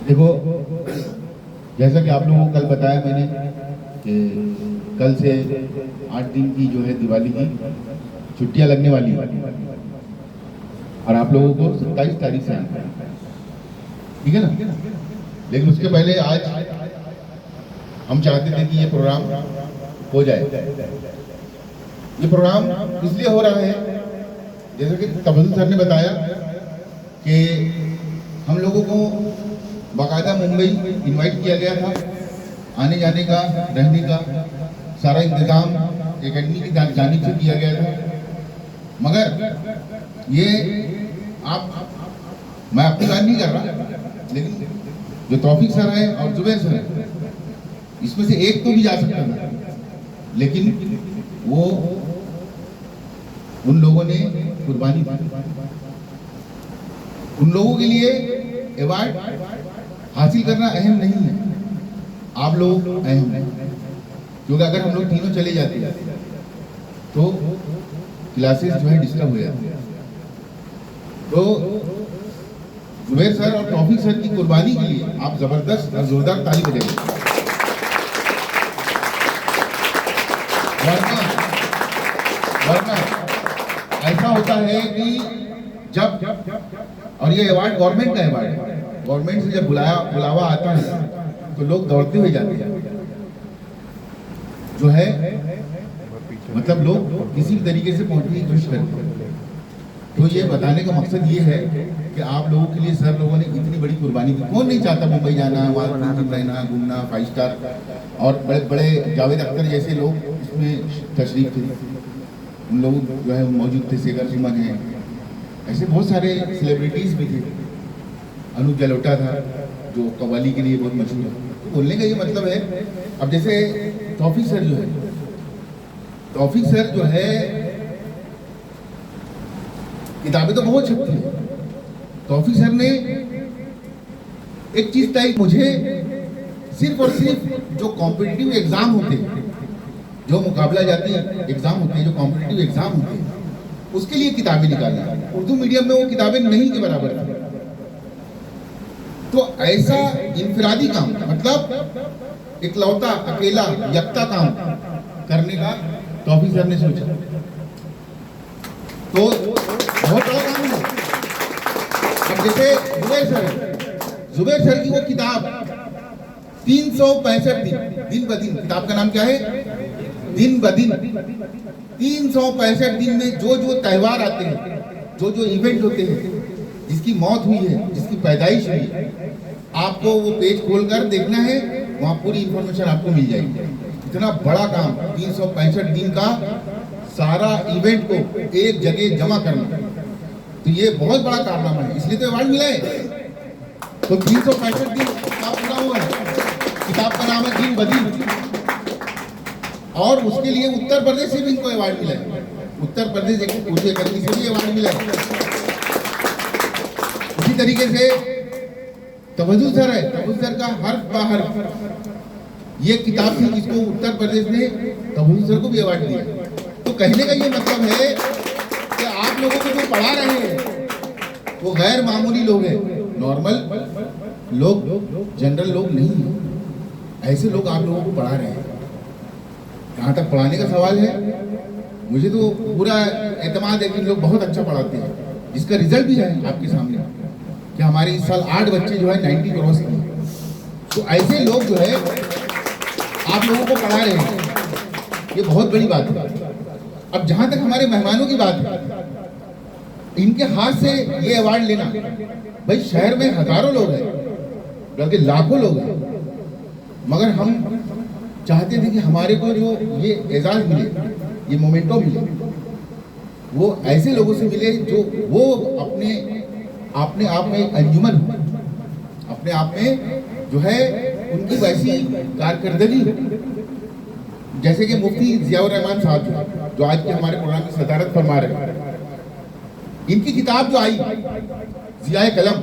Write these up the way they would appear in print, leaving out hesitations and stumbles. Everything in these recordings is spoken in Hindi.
देखो, जैसा कि आप लोगों को कल बताया मैंने कि कल से 8 दिन की जो है दिवाली की छुट्टियां लगने वाली है और आप लोगों को 27 तारीख से आना है, ठीक है ना। लेकिन उसके पहले आज हम चाहते थे कि ये प्रोग्राम हो जाए। ये प्रोग्राम इसलिए हो रहा है, जैसे कि तबसुम सर ने बताया कि हम लोगों को बाकायदा मुंबई इनवाइट किया गया था, आने जाने का, रहने का सारा इंतजाम एकेडमी की जानिब से किया गया था। मगर ये मैं अपनी बात नहीं कर रहा, लेकिन जो तौफीक सर है और जुबैर सर है, इसमें से एक तो भी जा सकता था, लेकिन वो उन लोगों ने कुर्बानी दी। उन लोगों के लिए अवार्ड हासिल करना अहम नहीं है, आप लोग अहम हैं, क्योंकि अगर हम लोग तीनों चले जाते तो क्लासेस जो है डिस्टर्ब हो जाती। तो जुबैर सर और तौफीक सर की कुर्बानी के लिए आप जबरदस्त और जोरदार ताली बजाइए। वरना ऐसा होता है कि जब और ये अवार्ड गवर्नमेंट का अवार्ड है, गवर्नमेंट से जब बुलावा आता है तो लोग दौड़ते हुए जाते हैं, जो है मतलब लोग किसी भी तरीके से पहुंचने की कोशिश करते हैं। तो ये बताने का मकसद ये है कि आप लोगों के लिए सर लोगों ने इतनी बड़ी कुर्बानी की। कौन नहीं चाहता मुंबई जाना, वहाँ रहना, घूमना, 5 स्टार, और बड़े बड़े जावेद अख्तर जैसे लोग इसमें तशरीफ थे, उन लोग जो है मौजूद थे, शेखर सुमन है, ऐसे बहुत सारे सेलिब्रिटीज भी थे, अनूप जलोटा था जो कव्वाली के लिए बहुत मशहूर है। तो बोलने का ये मतलब है, अब जैसे तौफीक सर जो है, तौफीक सर जो है किताबें तो बहुत छपती है। तौफीक सर ने एक चीज तय, मुझे सिर्फ और सिर्फ जो कॉम्पिटिटिव एग्जाम होते हैं, जो मुकाबला जाती एग्जाम होते हैं, जो कॉम्पिटिटिव एग्जाम होते हैं, उसके लिए किताबें निकालना। उर्दू मीडियम में वो किताबें नहीं के बराबर थी। तो ऐसा इनफरादी काम, मतलब इकलौता, अकेला, यकता काम करने का तौफीक सर ने सोचा, तो बहुत बड़ा काम है। अब जैसे जुबैर सर की वो किताब 365 दिन ब दिन, किताब का नाम क्या है, दिन ब दिन। 365 दिन में जो जो त्यौहार आते हैं, जो जो इवेंट होते हैं, जिसकी मौत हुई है, जिसकी पैदाइश हुई है, आपको वो पेज खोलकर देखना है, वहां पूरी इंफॉर्मेशन आपको मिल जाएगी। इतना बड़ा काम, 365 दिन का सारा इवेंट को एक जगह जमा करना, तो ये बहुत बड़ा कारनामा है, इसलिए तो अवार्ड मिला है। तो 365 दिन किताब पूरा हुआ है, किताब का नाम है दिन ब दिन, और उसके लिए उत्तर प्रदेश से भी इनको अवार्ड मिला है। उत्तर प्रदेश एक उर्दू अकादमी से भी अवार्ड मिला है। उसी तरीके से तबसुम सर है, तबसुम सर का हर्फ बा हर्फ ये किताब थी, जिसको उत्तर प्रदेश ने तबसुम सर को भी अवार्ड दिया। तो कहने का ये मतलब है कि आप लोगों को जो पढ़ा रहे हैं वो गैर मामूली लोग हैं, नॉर्मल लोग, जनरल लोग नहीं है। ऐसे लोग आप लोगों को पढ़ा रहे हैं। कहाँ तक पढ़ाने का सवाल है, मुझे तो पूरा एतमाद है कि लोग बहुत अच्छा पढ़ाते हैं, जिसका रिजल्ट भी है आपके सामने कि हमारे इस साल 8 बच्चे जो है 90 क्रॉस किए। तो ऐसे लोग जो है आप लोगों को पढ़ा रहे हैं, ये बहुत बड़ी बात है। अब जहां तक हमारे मेहमानों की बात है, इनके हाथ से ये अवार्ड लेना, भाई शहर में हजारों लोग हैं, बल्कि लाखों लोग हैं, मगर हम चाहते थे कि हमारे को जो ये एजाज मिले, ये मोमेंटो मिले, वो ऐसे लोगों से मिले जो वो अपने आप में एक अंजुमन, अपने आप में जो है उनकी वैसी कारकर्दगी, जैसे कि मुफ्ती जियाउर रहमान साहब जो आज के हमारे प्रोग्राम की सदारत फरमा रहे हैं। इनकी किताब जो आई जियाए कलम,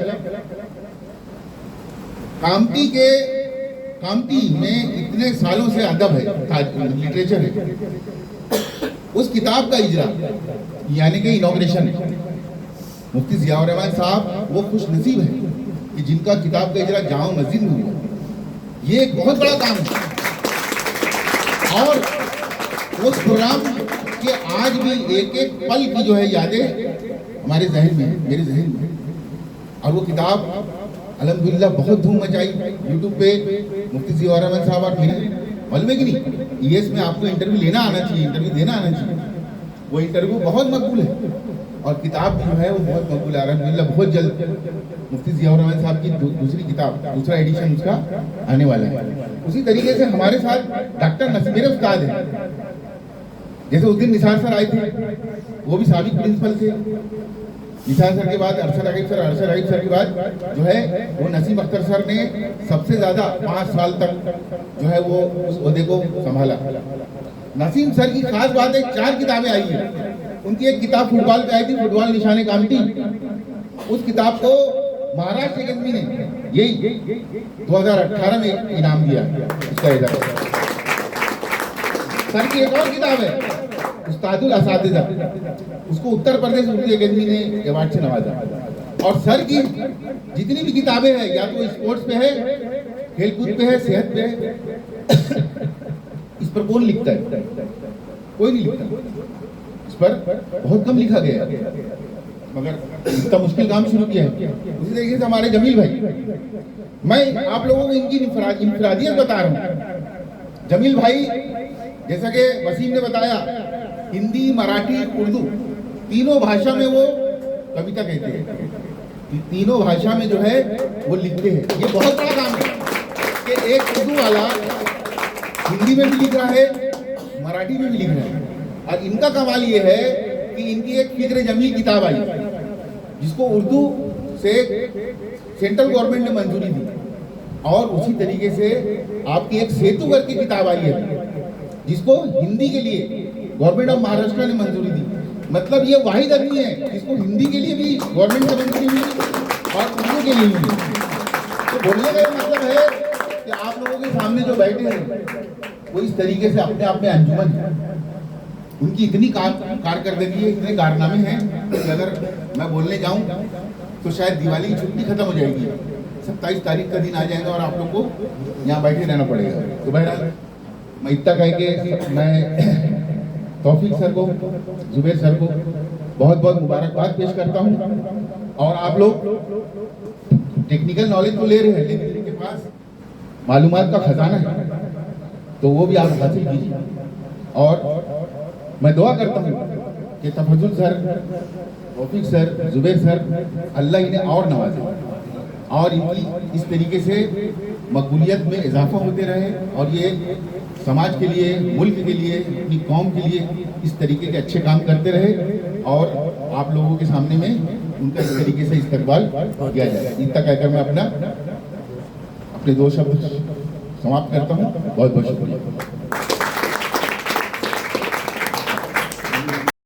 कामती में इतने सालों से अदब है, लिटरेचर है, उस किताब का इजरा यानी कि इनॉग्रेशन, मुफ्ती जियाउर रहमान साहब वो खुश नसीब है कि जिनका किताब का इजरा जामा मस्जिद में हुआ, ये एक बहुत बड़ा काम है। और उस प्रोग्राम के आज भी एक एक पल की जो है यादें हमारे जहन में है, मेरे जहन में। और वो किताब अल्हम्दुलिल्लाह बहुत धूम मचाई यूट्यूब पे। मुफ्ती ज़ियाउर रहमान साहब आप मिले, मालूम है कि नहीं, ईएस में आपको इंटरव्यू लेना आना चाहिए, इंटरव्यू देना आना चाहिए। वो इंटरव्यू बहुत मकबूल है और किताब जो है वो बहुत मकबूल है अल्हम्दुलिल्लाह। बहुत जल्द मुफ्ती ज़ियाउर रहमान साहब की दूसरी किताब, दूसरा एडिशन उसका आने वाला है। उसी तरीके से हमारे साथ डॉक्टर नसीम मेरे उस्ताद हैं, जैसे उस दिन निसार सर आए थे, वो भी साबिक प्रिंसिपल थे। निसार सर के बाद अरशद रहीब सर के बाद जो है वो नसीम अख्तर सर ने सबसे ज़्यादा 5 साल तक जो है वो उस ओहदे को संभाला। नसीम सर की खास बात है, 4 किताबें आई हैं। उनकी एक किताब फुटबॉल पे आई थी, फुटबॉल निशाने कामटी। उस किताब को महाराष्ट्र अकेडमी ने यही 2018 में इनाम दिया उसका इजाज़त। सर की एक और किताब है उस्तादुल असातिज़ा, उसको उत्तर प्रदेश उर्दू अकेडमी ने अवार्ड से नवाजा। और सर की जितनी भी किताबें हैं, या तो स्पोर्ट्स पे है, खेलकूद पे है, सेहत पे है, इस पर कौन लिखता है? कोई नहीं लिखता। इस पर बहुत कम लिखा गया है, मगर इतना मुश्किल काम शुरू किया है। उसी तरीके से हमारे जमील भाई, मैं आप लोगों को इनकी इंफरादियत बता रहा हूँ। जमील भाई, जैसा कि वसीम ने बताया, हिंदी, मराठी, उर्दू तीनों भाषा में वो कविता कहते हैं। तीनों भाषा में जो है वो लिखते हैं। ये बहुत बड़ा काम है कि एक उर्दू वाला हिंदी में भी लिख रहा है, मराठी में भी लिख रहा है। और इनका कमाल ये है कि इनकी एक फिक्र जमील किताब आई, जिसको उर्दू से सेंट्रल गवर्नमेंट ने मंजूरी दी। और उसी तरीके से आपकी एक सेतु करके किताब आई है, जिसको हिंदी के लिए गवर्नमेंट ऑफ महाराष्ट्र ने मंजूरी दी। मतलब ये वाहिद आदमी है जिसको हिंदी के लिए भी गवर्नमेंट से मंजूरी मिली और उर्दू के लिए मिली। तो बोलने का मतलब है कि आप लोगों के सामने जो बैठे हैं वो इस तरीके से अपने आप में अंजुमन है। उनकी इतनी कारकर्दगी है, इतने कारनामे हैं कि अगर मैं बोलने जाऊं तो शायद दिवाली की छुट्टी खत्म हो जाएगी। 27 तारीख का दिन आ जाएगा और आप लोग को यहाँ बैठे रहना पड़ेगा। तो बहरहाल मैं इतना कह के मैं तौफीक सर को, जुबैर सर को बहुत बहुत मुबारकबाद पेश करता हूँ। और आप लोग टेक्निकल नॉलेज तो ले रहे हैं, लेकिन इनके पास मालूमात का खजाना है, तो वो भी आप हासिल कीजिए। और मैं दुआ करता हूँ कि तफज्जुल सर, तौफीक सर, जुबैर सर, अल्लाह इन्हें और नवाजे और इनकी इस तरीके से मकबूलियत में इजाफा होते रहे और ये समाज के लिए, मुल्क के लिए, अपनी कौम के लिए इस तरीके के अच्छे काम करते रहे और आप लोगों के सामने में उनका इस तरीके से इस्तकबाल किया जाए। इतना कहकर मैं अपने 2 शब्द समाप्त करता हूँ। बहुत बहुत शुक्रिया।